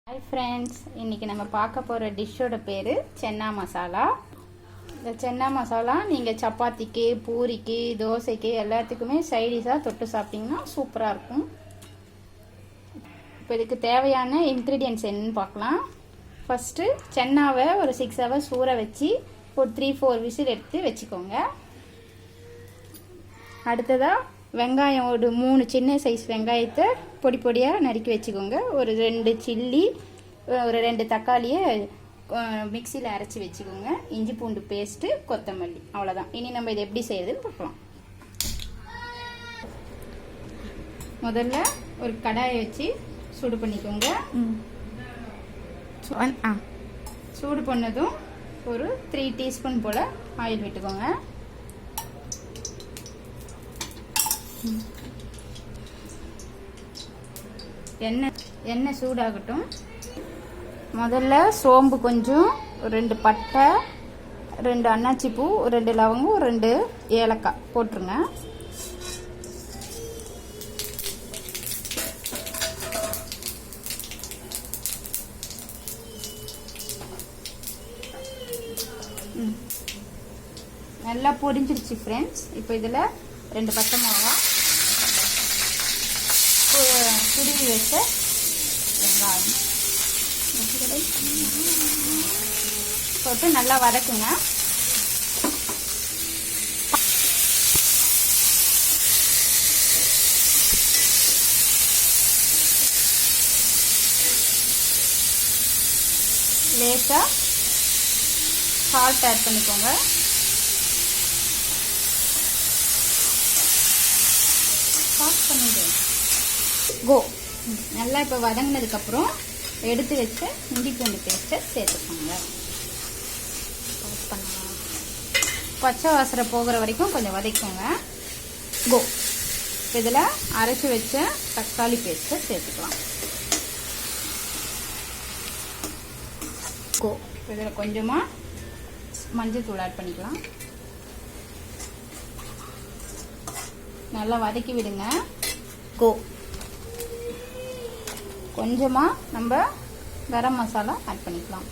Hi friends, இன்னைக்கு நம்ம பார்க்க போற டிஷ்ஷோட பேரு சென்னா மசாலா. இந்த சென்னா மசாலா நீங்க சப்பாத்திக்கு, பூரிக்கு, தோசைக்கு எல்லாத்துக்குமே சைடிஷா தொட்டு சாப்பிட்டீங்கன்னா சூப்பரா இருக்கும். இப்போ இதுக்கு தேவையான இன்கிரிடியன்ட்ஸ் என்னன்னு பார்க்கலாம். ஃபர்ஸ்ட் சென்னாவை ஒரு 6 hours ஊற வச்சு ஒரு 3-4 விசில் எடுத்து வச்சுக்கோங்க. அடுத்ததா வெங்காயம் ஒரு 3 சின்ன சைஸ் வெங்காயத்தை பொடி பொடியாக நறுக்கி வச்சுக்கோங்க. ஒரு 2 சில்லி, ஒரு 2 தக்காளியை மிக்சியில் அரைச்சி வச்சுக்கோங்க. இஞ்சி பூண்டு பேஸ்ட்டு, கொத்தமல்லி, அவ்வளோதான். இனி நம்ம இதை எப்படி செய்யறதுன்னு பார்க்கலாம். முதல்ல ஒரு கடாயை வச்சு சூடு பண்ணிக்கோங்க. சூடு பண்ணதும் ஒரு 3 டீஸ்பூன் போல் ஆயில் விட்டுக்கோங்க. எண்ணெய் சூடாகட்டும். முதல்ல சோம்பு கொஞ்சம், 2 பட்டை, 2 அன்னாச்சி பூ, 2 லவங்கம், 2 ஏலக்காய் போட்டுருங்க. நல்லா பொரிஞ்சிருச்சு ஃப்ரெண்ட்ஸ். இப்போ இதில் 2 பச்சை மிளகா, துருவி வச்ச வெங்காயம் போட்டு நல்லா வதக்குங்க. லேசா சால்ட் ஆட் பண்ணிக்கோங்க. கோ நல்லா இப்போ வதங்கினதுக்கப்புறம் எடுத்து வச்ச இஞ்சி பூண்டு பேஸ்ட்டை சேர்த்துக்கோங்க. பச்சை வாசனை போகிற வரைக்கும் கொஞ்சம் வதக்கோங்க. கோ இதில் அரைச்சி வச்ச தக்காளி பேஸ்ட்டை சேர்த்துக்கலாம். கோ இதில் கொஞ்சமாக மஞ்சள் தூள் ஆட் பண்ணிக்கலாம். நல்லா வதக்கி விடுங்க. கோ கொஞ்சமாக நம்ம கரம் மசாலா ஆட் பண்ணிக்கலாம்.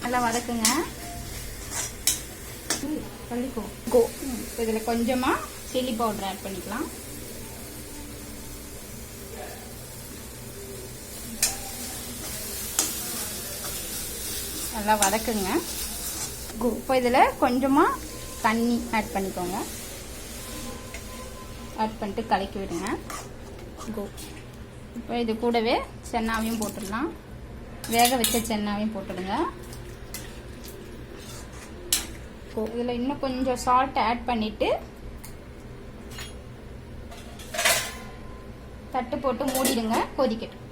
நல்லா வதக்குங்க. கோ இதில் கொஞ்சமாக சில்லி பவுடர் ஆட் பண்ணிக்கலாம். நல்லா வதக்குங்க. இப்போ இதில் கொஞ்சமாக தண்ணி ஆட் பண்ணிக்கோங்க. ஆட் பண்ணிட்டு கலக்கி விடுங்க. இப்போ இது கூடவே சென்னாவையும் போட்டுடலாம். வேக வச்ச சென்னாவையும் போட்டுடுங்க. இதில் இன்னும் கொஞ்சம் சால்ட் ஆட் பண்ணிட்டு தட்டு போட்டு மூடிடுங்க. கொதிக்கட்டும்.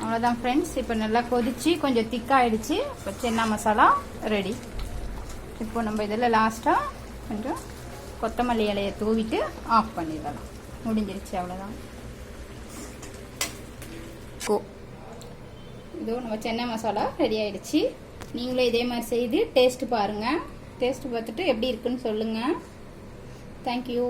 அவ்வளோதான் ஃப்ரெண்ட்ஸ். இப்போ நல்லா கொதிச்சு கொஞ்சம் திக்காயிடுச்சு. இப்போ சென்னா மசாலா ரெடி. இப்போ நம்ம இதில் லாஸ்ட்டாக கொஞ்சம் கொத்தமல்லி இலையை தூவிட்டு ஆஃப் பண்ணிடலாம். முடிஞ்சிருச்சு. அவ்வளோதான். இதோ நம்ம சென்னா மசாலா ரெடி ஆயிடுச்சு. நீங்களும் இதே மாதிரி செய்து டேஸ்ட் பாருங்கள். டேஸ்ட் பார்த்துட்டு எப்படி இருக்குன்னு சொல்லுங்கள். தேங்க்யூ.